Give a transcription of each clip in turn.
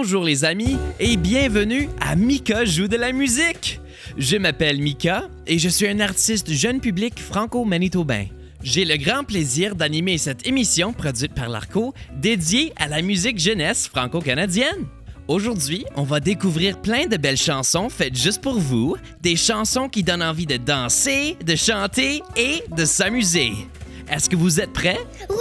Bonjour les amis et bienvenue à Mika joue de la musique. Je m'appelle Mika et je suis un artiste jeune public franco-manitobain. J'ai le grand plaisir d'animer cette émission produite par l'ARCO dédiée à la musique jeunesse franco-canadienne. Aujourd'hui, on va découvrir plein de belles chansons faites juste pour vous, des chansons qui donnent envie de danser, de chanter et de s'amuser. Est-ce que vous êtes prêts? Oui!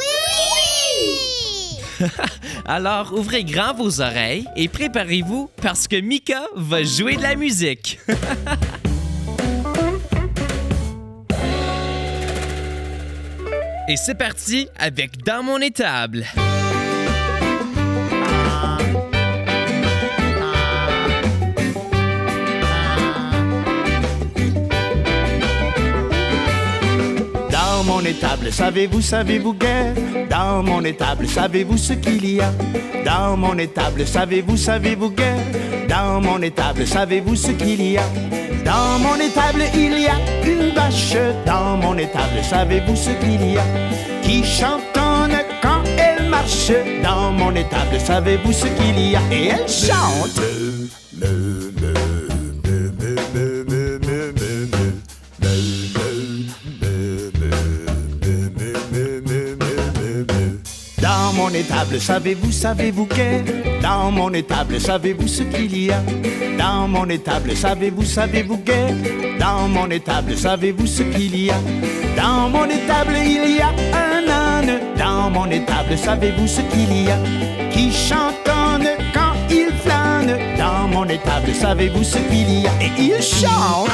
Alors, ouvrez grand vos oreilles et préparez-vous parce que Mika va jouer de la musique. Et c'est parti avec Dans mon étable. Dans mon étable, savez-vous guère? Dans mon étable, savez-vous ce qu'il y a? Dans mon étable, savez-vous guère? Dans mon étable, savez-vous ce qu'il y a? Dans mon étable, il y a une vache. Dans mon étable, savez-vous ce qu'il y a? Qui chantonne quand elle marche. Dans mon étable, savez-vous ce qu'il y a? Et elle chante. Dans mon étable, savez-vous guère? Dans mon étable, savez-vous ce qu'il y a? Dans mon étable, savez-vous guère? Dans mon étable, savez-vous ce qu'il y a? Dans mon étable, il y a un âne. Dans mon étable, savez-vous ce qu'il y a? Qui chantonne quand il flâne. Dans mon étable, savez-vous ce qu'il y a? Et il chante.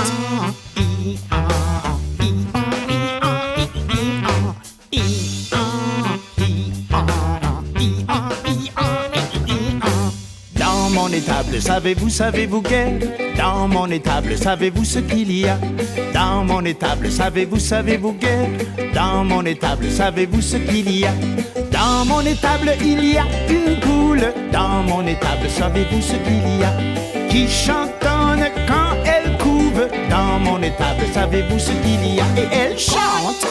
Dans mon étable, savez-vous guère? Dans mon étable, savez-vous ce qu'il y a? Dans mon étable, savez-vous guère? Dans mon étable, savez-vous ce qu'il y a? Dans mon étable, il y a une poule. Dans mon étable, savez-vous ce qu'il y a? Qui chantonne quand elle couve. Dans mon étable, savez-vous ce qu'il y a? Et elle chante.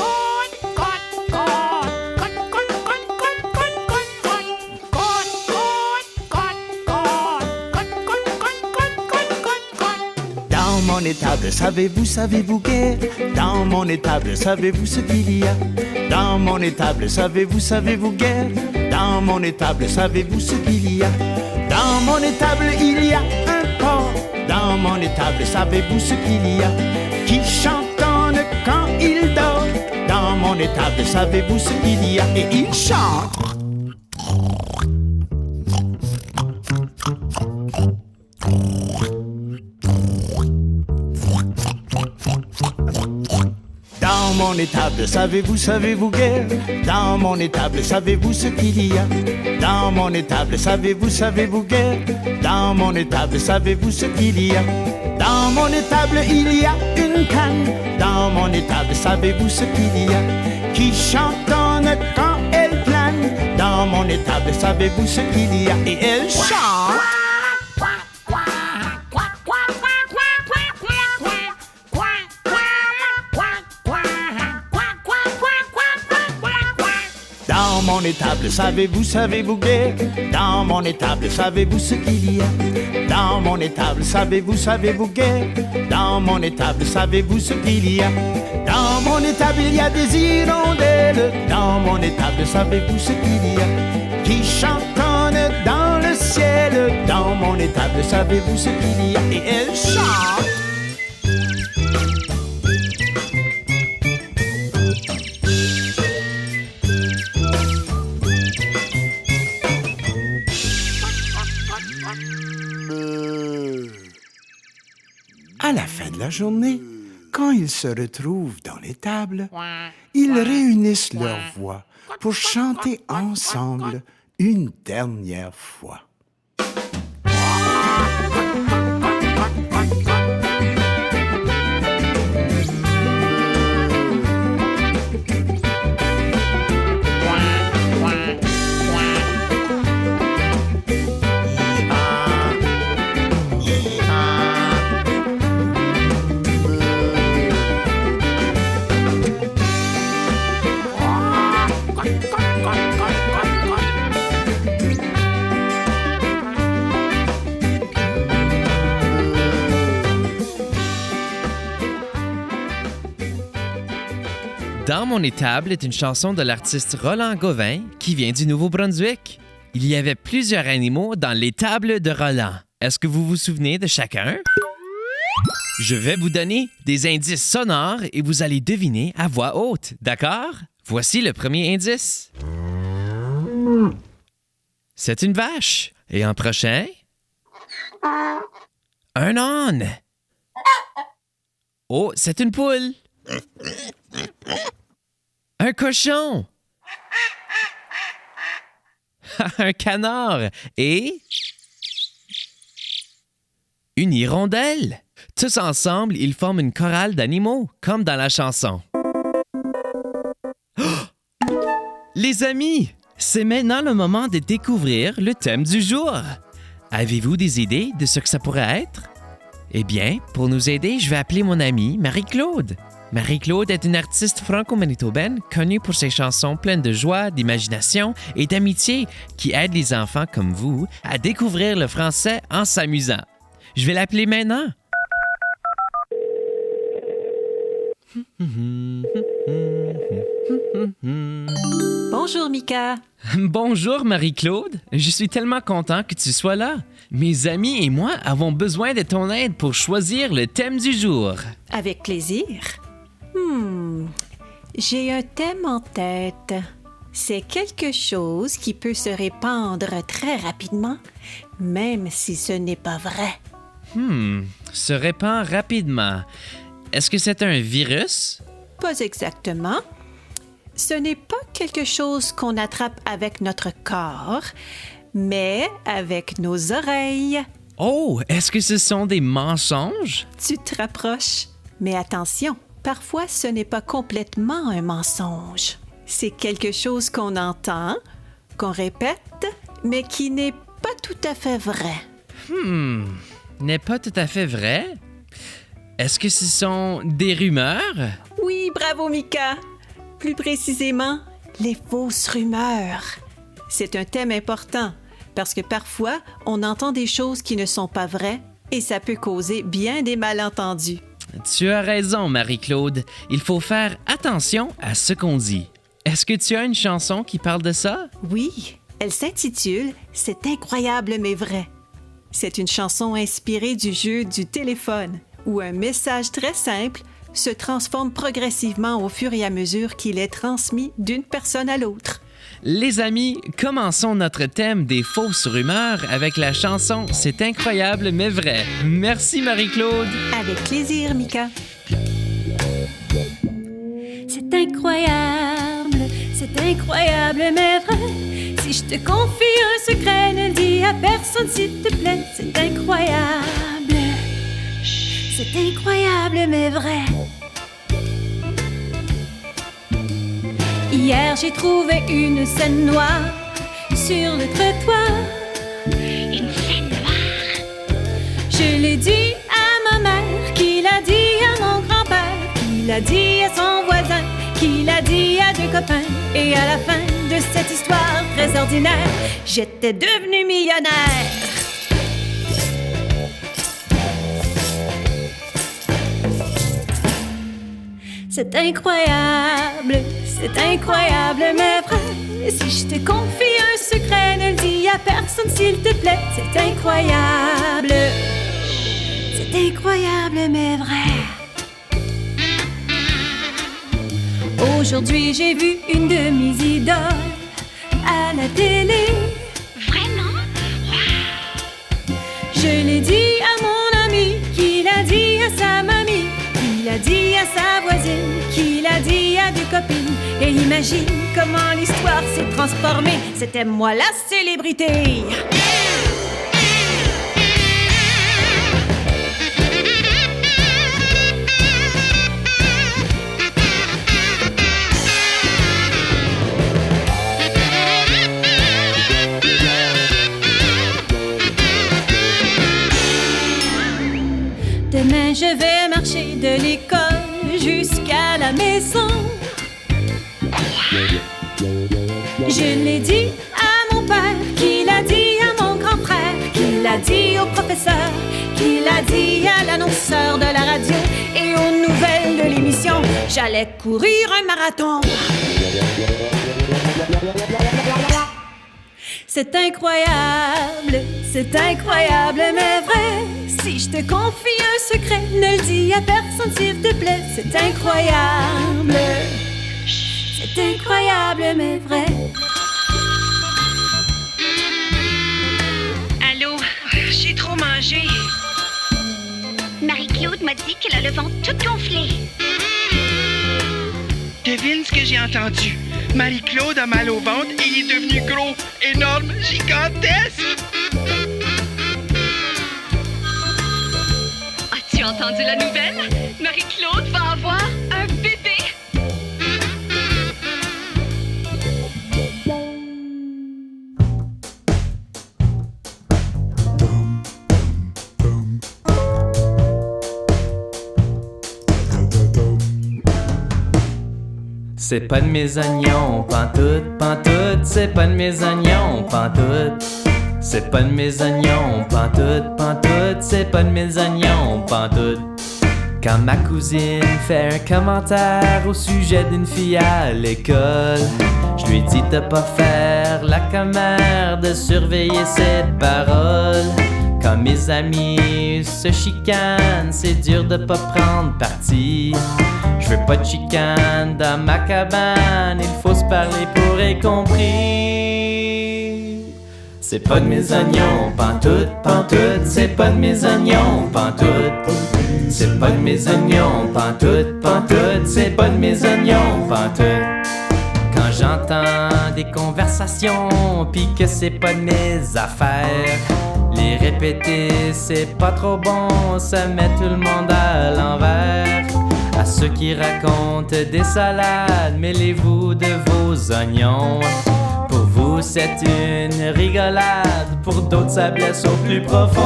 Dans mon étable, savez-vous guère? Dans mon étable, savez-vous ce qu'il y a? Dans mon étable, savez-vous guère? Dans mon étable, savez-vous ce qu'il y a? Dans mon étable, il y a un porc. Dans mon étable, savez-vous ce qu'il y a? Qui chantonne quand il dort. Dans mon étable, savez-vous ce qu'il y a? Et il chante. Dans mon étable, savez-vous guère? Dans mon étable, savez-vous ce qu'il y a? Dans mon étable, savez-vous guère? Dans mon étable, savez-vous ce qu'il y a? Dans mon étable, il y a une canne. Dans mon étable, savez-vous ce qu'il y a? Qui chantonne quand elle plane. Dans mon étable, savez-vous ce qu'il y a? Et elle chante. Dans mon étable, savez-vous guère? Dans mon étable, savez-vous ce qu'il y a? Dans mon étable, savez-vous guère? Dans mon étable, savez-vous ce qu'il y a? Dans mon étable, il y a des hirondelles. Dans mon étable, savez-vous ce qu'il y a? Qui chantonnent dans le ciel. Dans mon étable, savez-vous ce qu'il y a? Et elle chante. À la fin de la journée, quand ils se retrouvent dans l'étable, ils réunissent leurs voix pour chanter ensemble une dernière fois. Dans mon étable est une chanson de l'artiste Roland Gauvin qui vient du Nouveau-Brunswick. Il y avait plusieurs animaux dans l'étable de Roland. Est-ce que vous vous souvenez de chacun? Je vais vous donner des indices sonores et vous allez deviner à voix haute, d'accord? Voici le premier indice. C'est une vache. Et en prochain? Un âne. Oh, c'est une poule. Un cochon. Un canard. Et une hirondelle. Tous ensemble, ils forment une chorale d'animaux, comme dans la chanson. Oh! Les amis, c'est maintenant le moment de découvrir le thème du jour. Avez-vous des idées de ce que ça pourrait être? Eh bien, pour nous aider, je vais appeler mon amie Marie-Claude. Marie-Claude est une artiste franco-manitobaine connue pour ses chansons pleines de joie, d'imagination et d'amitié qui aident les enfants comme vous à découvrir le français en s'amusant. Je vais l'appeler maintenant. Bonjour, Mika. Bonjour, Marie-Claude. Je suis tellement content que tu sois là. Mes amis et moi avons besoin de ton aide pour choisir le thème du jour. Avec plaisir. J'ai un thème en tête. C'est quelque chose qui peut se répandre très rapidement, même si ce n'est pas vrai. Se répand rapidement. Est-ce que c'est un virus? Pas exactement. Ce n'est pas quelque chose qu'on attrape avec notre corps, mais avec nos oreilles. Oh, est-ce que ce sont des mensonges? Tu te rapproches. Mais attention, parfois ce n'est pas complètement un mensonge. C'est quelque chose qu'on entend, qu'on répète, mais qui n'est pas tout à fait vrai. N'est pas tout à fait vrai? Est-ce que ce sont des rumeurs? Oui, bravo Mika! Plus précisément, les fausses rumeurs. C'est un thème important parce que parfois, on entend des choses qui ne sont pas vraies et ça peut causer bien des malentendus. Tu as raison, Marie-Claude. Il faut faire attention à ce qu'on dit. Est-ce que tu as une chanson qui parle de ça? Oui, elle s'intitule « C'est incroyable mais vrai ». C'est une chanson inspirée du jeu du téléphone où un message très simple se transforme progressivement au fur et à mesure qu'il est transmis d'une personne à l'autre. Les amis, commençons notre thème des fausses rumeurs avec la chanson « C'est incroyable mais vrai ». Merci Marie-Claude. Avec plaisir, Mika. C'est incroyable mais vrai. Si je te confie un secret, ne le dis à personne s'il te plaît. C'est incroyable mais vrai. Hier, j'ai trouvé une scène noire sur le trottoir. Une scène noire. Je l'ai dit à ma mère, qui l'a dit à mon grand-père, qui l'a dit à son voisin, qui l'a dit à deux copains. Et à la fin de cette histoire très ordinaire, j'étais devenue millionnaire. C'est incroyable mais vrai. Si je te confie un secret, ne le dis à personne s'il te plaît. C'est incroyable mais vrai. Aujourd'hui, j'ai vu une de mes idoles à la télé. Vraiment? Je l'ai dit à mon ami, qui l'a dit à sa mamie, qui l'a dit à sa voisine, qui l'a dit à deux copines. Et imagine comment l'histoire s'est transformée. C'était moi la célébrité. Demain, je vais marcher de l'école jusqu'à la maison. Je l'ai dit à mon père, qui l'a dit à mon grand frère, qui l'a dit au professeur, qu'il a dit à l'annonceur de la radio et aux nouvelles de l'émission, j'allais courir un marathon. C'est incroyable mais vrai. Si je te confie un secret, ne le dis à personne s'il te plaît. C'est incroyable mais vrai. Allô, j'ai trop mangé. Marie-Claude m'a dit qu'elle a le ventre tout gonflé. Devine ce que j'ai entendu. Marie-Claude a mal au ventre et il est devenu gros, énorme, gigantesque. As-tu entendu la nouvelle? Marie-Claude va avoir un bébé. C'est pas de mes oignons, pantoute, pantoute. C'est pas de mes oignons, pantoute. C'est pas de mes oignons, pantoute, pantoute. C'est pas de mes oignons, pantoute. Quand ma cousine fait un commentaire au sujet d'une fille à l'école, je lui dis de pas faire la commère, de surveiller ses paroles. Quand mes amis se chicanent, c'est dur de pas prendre parti. Je veux pas de chicane dans ma cabane, il faut se parler pour être compris. C'est pas de mes oignons, pantoute, pantoute. C'est pas de mes oignons, pantoute. C'est pas de mes oignons, pantoute, pantoute. C'est pas de mes oignons, pantoute. Quand j'entends des conversations pis que c'est pas de mes affaires, les répéter c'est pas trop bon, ça met tout le monde à l'envers. À ceux qui racontent des salades, mêlez-vous de vos oignons. Pour vous c'est une rigolade, pour d'autres ça blesse au plus profond.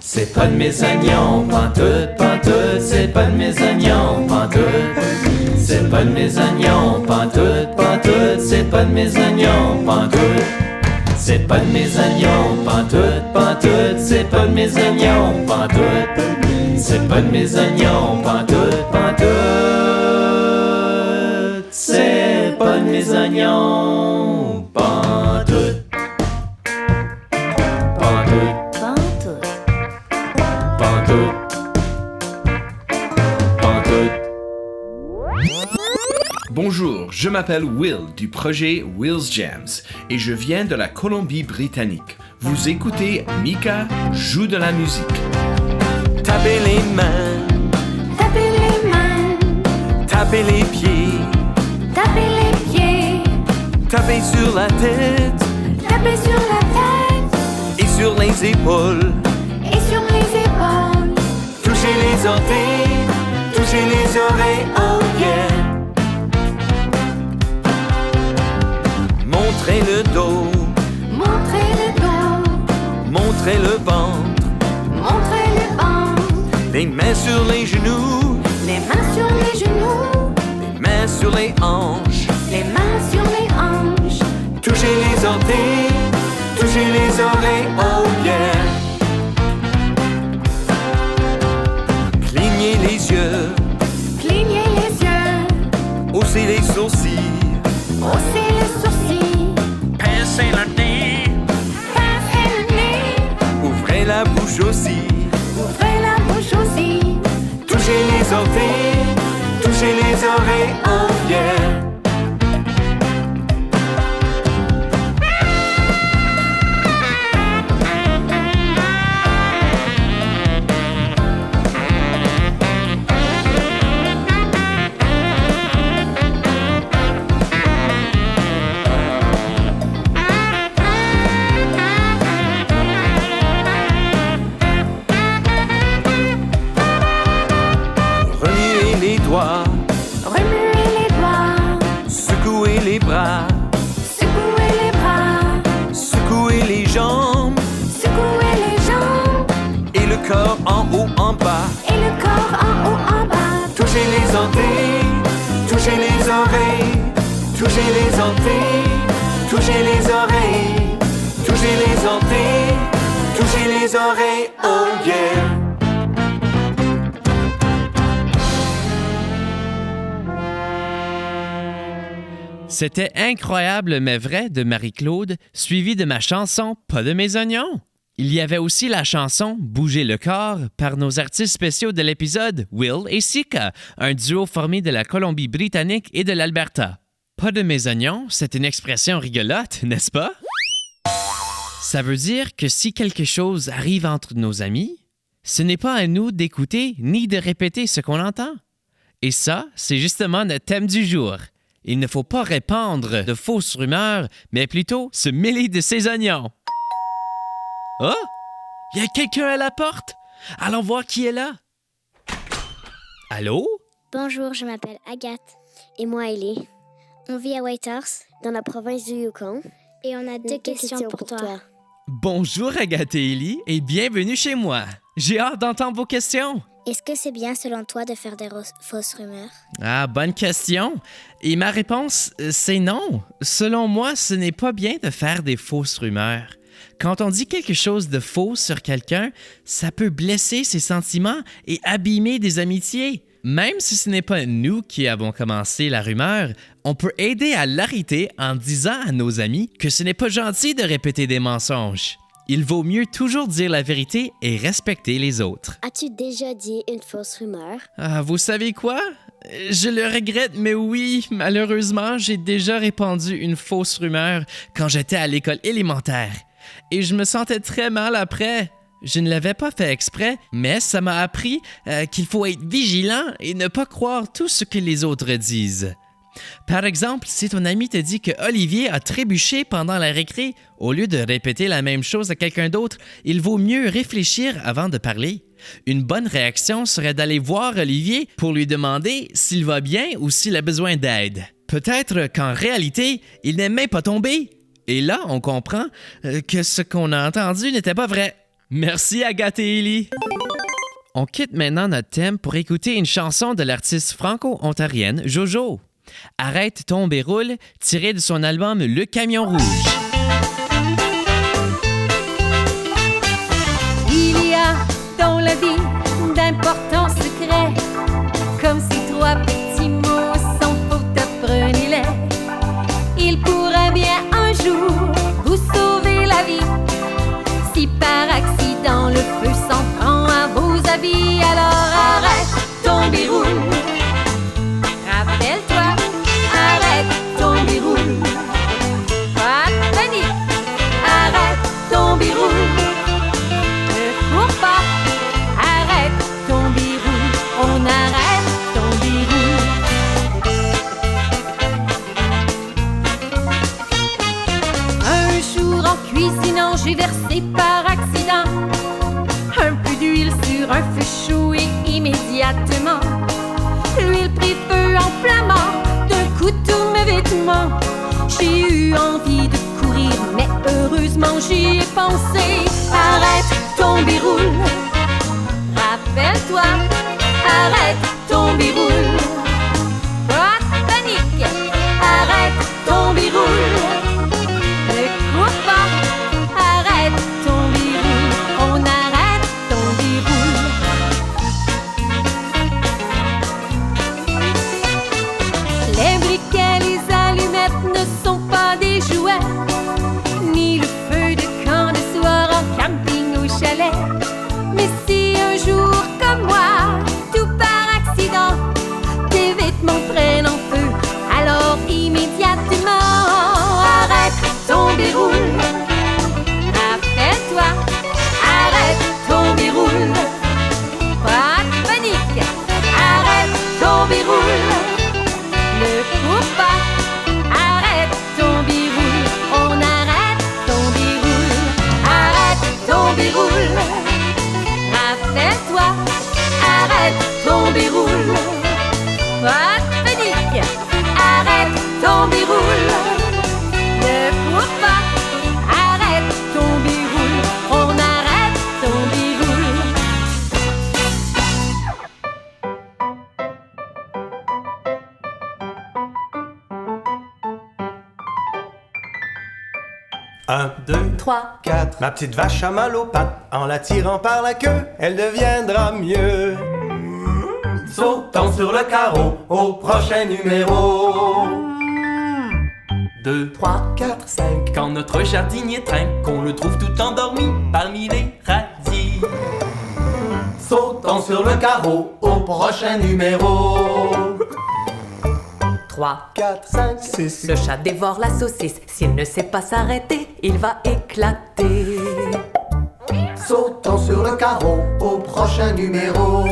C'est pas de mes oignons, pantoute, pantoute. C'est pas de mes oignons, pantoute. C'est pas de mes oignons, pantoute, pantoute. C'est pas de mes oignons, pantoute. C'est pas de mes oignons, pantoute, pantoute. C'est pas de mes oignons, pantoute. C'est pas de mes oignons, pantoute, pantoute. C'est pas de mes oignons, pantoute. Pantoute, pantoute, pantoute. Bonjour, je m'appelle Will du projet Will's Jams et je viens de la Colombie-Britannique. Vous écoutez Mika joue de la musique. Tapez les mains, Tapez les mains, tapez les pieds, tapez les pieds, tapez sur la tête tapez sur la tête et sur les épaules. et sur les épaules. Touchez les orteils, touchez les oreilles, oh yeah. Montrez le dos, Montrez le dos, montrez le ventre, montrez le ventre, les mains sur les genoux, les mains sur les genoux, les mains sur les hanches. les mains sur les hanches. Touchez les orteils, touchez les oreilles, oh yeah. Clignez les yeux, Clignez les yeux, haussez les sourcils, haussez les sourcils, pincez le nez, pincez le nez, ouvrez la bouche aussi. ouvrez la bouche aussi. Touchez les orteils, touchez les oreilles, oh yeah. Remuez les doigts, Remuez les doigts, secouez les bras, secouez les bras, secouez les jambes secouez les jambes et le corps en haut, en bas. et le corps en haut, en bas. Touchez les orteils, touchez les oreilles, touchez les orteils, touchez oreilles, oh yeah. C'était Incroyable mais vrai de Marie-Claude, suivi de ma chanson Pas de mes oignons. Il y avait aussi la chanson Bouger le corps par nos artistes spéciaux de l'épisode, Will et Sika, un duo formé de la Colombie-Britannique et de l'Alberta. Pas de mes oignons, c'est une expression rigolote, n'est-ce pas? Ça veut dire que si quelque chose arrive entre nos amis, ce n'est pas à nous d'écouter ni de répéter ce qu'on entend. Et ça, c'est justement notre thème du jour. Il ne faut pas répandre de fausses rumeurs, mais plutôt se mêler de ses oignons. Oh! Il y a quelqu'un à la porte! Allons voir qui est là. Allô? Bonjour, je m'appelle Agathe. Et moi, Ellie. On vit à Whitehorse, dans la province du Yukon. Et on a deux questions pour toi. Bonjour Agathe et Ellie, et bienvenue chez moi. J'ai hâte d'entendre vos questions. Est-ce que c'est bien, selon toi, de faire des fausses rumeurs? Ah, bonne question. Et ma réponse, c'est non. Selon moi, ce n'est pas bien de faire des fausses rumeurs. Quand on dit quelque chose de faux sur quelqu'un, ça peut blesser ses sentiments et abîmer des amitiés. Même si ce n'est pas nous qui avons commencé la rumeur, on peut aider à l'arrêter en disant à nos amis que ce n'est pas gentil de répéter des mensonges. Il vaut mieux toujours dire la vérité et respecter les autres. As-tu déjà dit une fausse rumeur? Ah, vous savez quoi? Je le regrette, mais oui, malheureusement, j'ai déjà répandu une fausse rumeur quand j'étais à l'école élémentaire. Et je me sentais très mal après. Je ne l'avais pas fait exprès, mais ça m'a appris qu'il faut être vigilant et ne pas croire tout ce que les autres disent. Par exemple, si ton ami te dit que Olivier a trébuché pendant la récré, au lieu de répéter la même chose à quelqu'un d'autre, il vaut mieux réfléchir avant de parler. Une bonne réaction serait d'aller voir Olivier pour lui demander s'il va bien ou s'il a besoin d'aide. Peut-être qu'en réalité, il n'est même pas tombé. Et là, on comprend que ce qu'on a entendu n'était pas vrai. Merci Agathe et Ellie. On quitte maintenant notre thème pour écouter une chanson de l'artiste franco-ontarienne Jojo. Arrête, tombe et roule, tiré de son album Le Camion Rouge. Il y a dans la vie d'importants secrets, comme ces trois petits mots sans faute, apprenez-les. Il pourrait bien un jour vous sauver la vie. Si par accident le feu s'en prend à vos habits, alors arrête, tombe et roule. Rappelle-toi, arrête, tombe et roule. Pas de panique, arrête, tombe et roule. Ne cours pas, arrête, tombe et roule. On arrête, tombe et roule. Un jour en cuisinant, j'ai versé par accident un peu d'huile sur un feu chaud et immédiatement l'huile prit feu enflammant. D'un coup tous mes vêtements, j'ai eu envie de courir, mais heureusement j'y ai pensé. Arrête, tombe et roule. Rappelle-toi, arrête, tombe et roule. Pas de panique, arrête, tombe et roule. Ne cours pas, arrête, tombe et roule. On arrête, tombe et roule. Les briquets, les allumettes ne sont pas des jouets, ni le feu de camp de soir en camping au chalet. Mais si un jour comme moi, tout par accident, tes vêtements prennent en feu, alors immédiatement arrête, tombe et roule. Rappelle-toi, arrête, tombe et roule. Pas de panique, arrête, tombe et roule. Ne cours pas, arrête, tombe et roule. On arrête, tombe et roule. Arrête, tombe et roule. Rappelle-toi, arrête, tombe et roule. Pas de panique, arrête, tombe et roule. Ne cours pas, arrête, tombe et roule. On arrête, tombe et roule. 1, 2, 3, 4. Ma petite vache a mal aux pattes. En la tirant par la queue, elle deviendra mieux. Sautons sur le carreau au prochain numéro. 2, 3, 4, 5. Quand notre jardinier trinque, qu'on le trouve tout endormi parmi les radis. Sautons sur le carreau au prochain numéro. 3, 4, 5, 6. Le chat dévore la saucisse. S'il ne sait pas s'arrêter, il va éclater. Sautons sur le carreau au prochain numéro.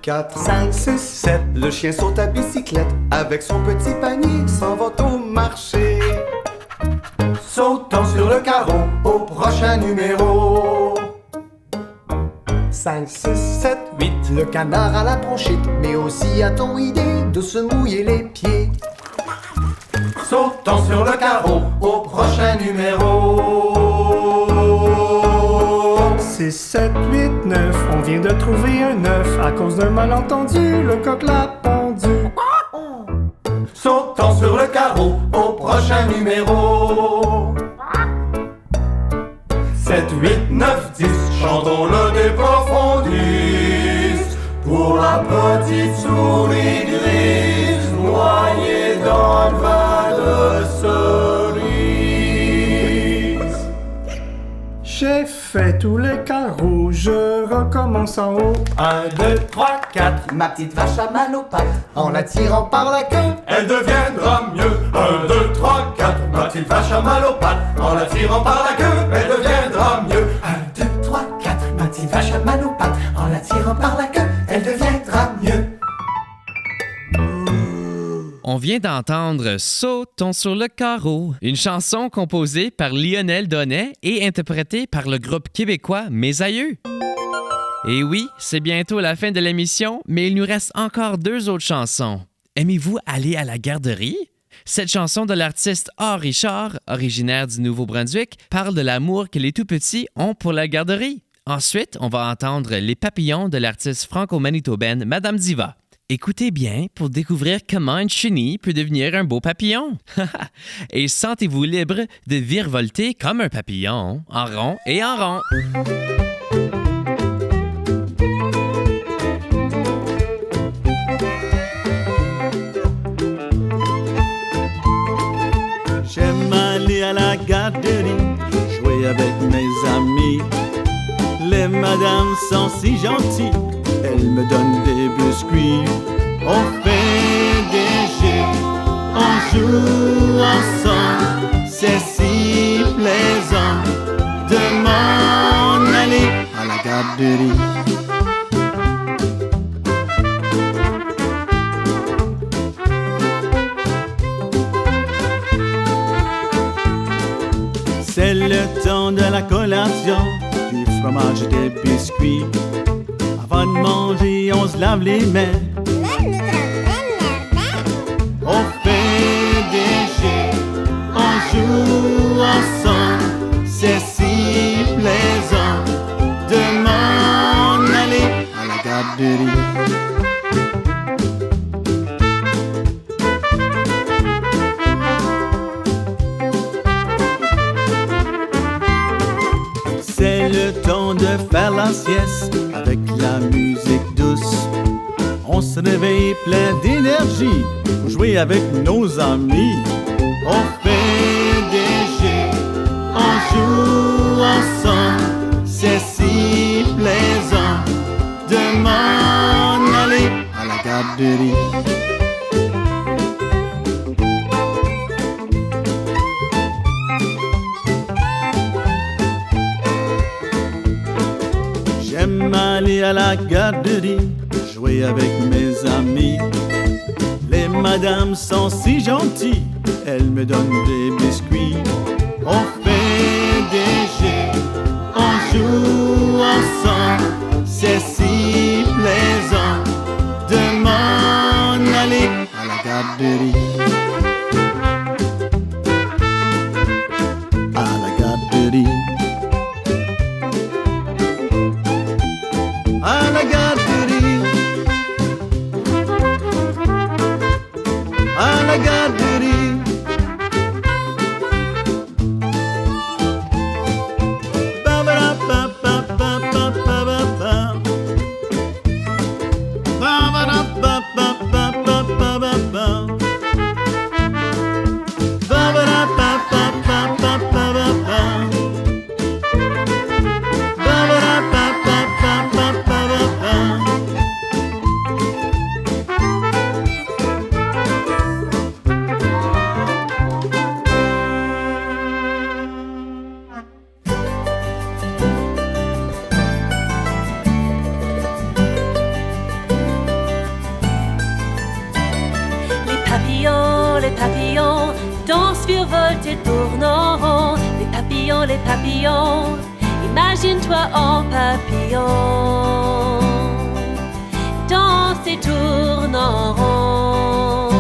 4, 5, 6, 7. Le chien saute à bicyclette. Avec son petit panier, s'en va au marché. Sautons sur le carreau au prochain numéro. 5, 6, 7, 8. Le canard a la bronchite, mais aussi a-t-on idée de se mouiller les pieds. Sautons sur le carreau au prochain numéro. 6, 7, 8, 9. On vient de trouver un œuf. À cause d'un malentendu, le coq l'a pondu. Sautons sur le carreau au prochain numéro. 7, 8, 9, 10. Chantons-le des profondis. Pour la petite souris grise, noyée dans le vin de cerise. J'ai fait tous les carreaux, je recommence en haut. 1, 2, 3, 4. Ma petite vache a mal aux pattes. En la tirant par la queue, elle deviendra mieux. 1, 2, 3, 4. Ma petite vache a mal aux pattes. En la tirant par la queue, elle deviendra mieux. 1, 2, 3, 4. Ma petite vache a mal aux pattes. En la tirant par la queue, elle deviendra mieux. On vient d'entendre Sautons sur le carreau, une chanson composée par Lionel Donnet et interprétée par le groupe québécois Mes Aïeux. Et oui, c'est bientôt la fin de l'émission, mais il nous reste encore 2 autres chansons. Aimez-vous aller à la garderie? Cette chanson de l'artiste A. Richard, originaire du Nouveau-Brunswick, parle de l'amour que les tout-petits ont pour la garderie. Ensuite, on va entendre Les papillons de l'artiste franco-manitobaine Madame Diva. Écoutez bien pour découvrir comment une chenille peut devenir un beau papillon. Et sentez-vous libre de virevolter comme un papillon, en rond et en rond. J'aime aller à la garderie, jouer avec mes amis. Les madames sont si gentilles, elles me donnent des biscuits. On fait des jeux, on joue ensemble. C'est si plaisant de m'en aller à la garderie. C'est le temps de la collation, du fromage et des biscuits. Avant de manger, on se lave les mains. On fait des jeux, on joue ensemble. C'est si plaisant de m'en aller à la garderie. C'est le temps de faire la sieste avec la musique douce. On se réveille plein d'énergie pour jouer avec nos amis. On fait des jeux, on joue ensemble. C'est si plaisant de m'en aller à la garderie. J'aime aller à la garderie, jouer avec mes amis. Les madames sont si gentilles, elles me donnent des biscuits. On fait des jeux, on joue ensemble. C'est si plaisant de m'en aller à la garderie. À la garderie. À la garderie, à la garderie, les papillons dansent, virevoltent et tournent en rond. Les papillons, imagine-toi en papillon. Danse et tourne en rond.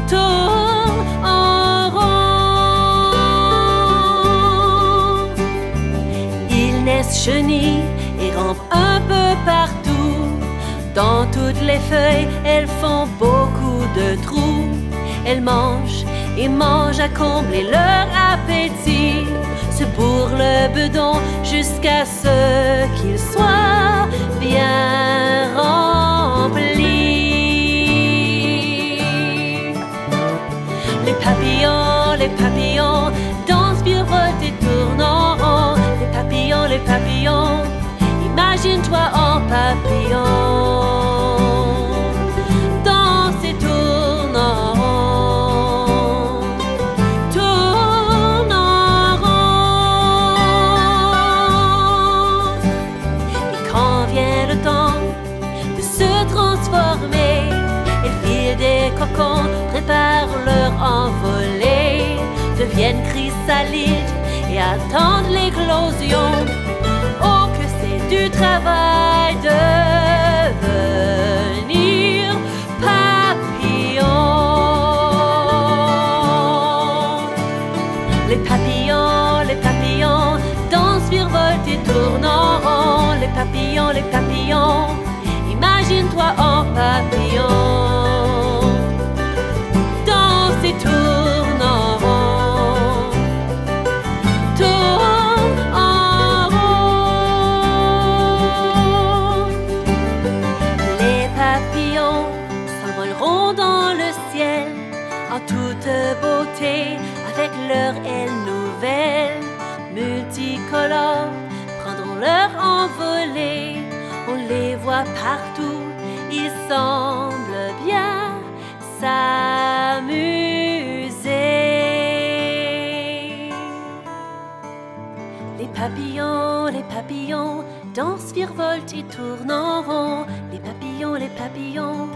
Tourne en rond. Ils naissent chenilles et rampent un peu partout. Dans toutes les feuilles, elles font beaucoup de trous. Elles mangent et mangent à combler leur appétit. Se bourrent le bedon jusqu'à ce qu'il soit bien rempli. Les papillons dansent, virevoltent et tournent en rond. Les papillons, imagine-toi en papillon. Danse et tourne en rond. Tourne en rond. Et quand vient le temps de se transformer, elles filent des cocons, préparent leur envolée, deviennent chrysalides et attendent l'éclosion. Oh, que c'est du travail de devenir papillon. Les papillons dansent, virevoltent et tournent en rond. Les papillons, imagine-toi en papillon. Danse et tourne en rond. Beauté, avec leurs ailes nouvelles, multicolores, prendront leur envolée. On les voit partout, ils semblent bien s'amuser. Les papillons dansent, virevoltent et tournent en rond. Les papillons,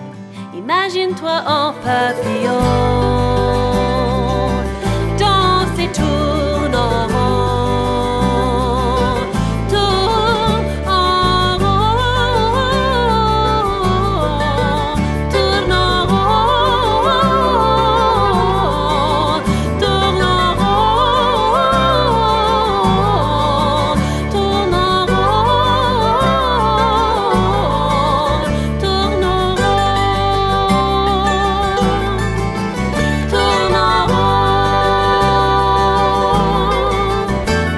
imagine-toi en papillon. Danse et tourne en rond. Tourne en rond. Tourne en rond. Tourne en rond. Tourne en rond.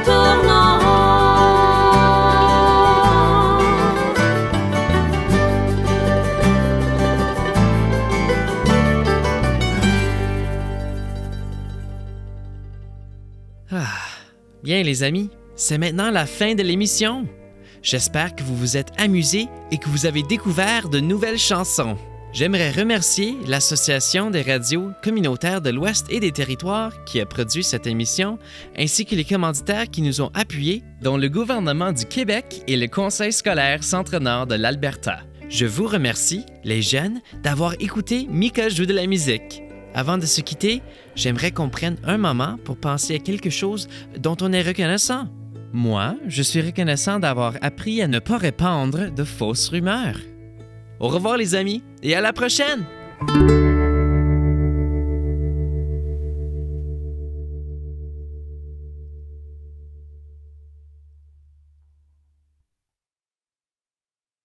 Tourne en Bien les amis, c'est maintenant la fin de l'émission. J'espère que vous vous êtes amusés et que vous avez découvert de nouvelles chansons. J'aimerais remercier l'Association des radios communautaires de l'Ouest et des Territoires qui a produit cette émission, ainsi que les commanditaires qui nous ont appuyés, dont le gouvernement du Québec et le Conseil scolaire Centre-Nord de l'Alberta. Je vous remercie, les jeunes, d'avoir écouté Mika joue de la musique. Avant de se quitter, j'aimerais qu'on prenne un moment pour penser à quelque chose dont on est reconnaissant. Moi, je suis reconnaissant d'avoir appris à ne pas répandre de fausses rumeurs. Au revoir les amis et à la prochaine!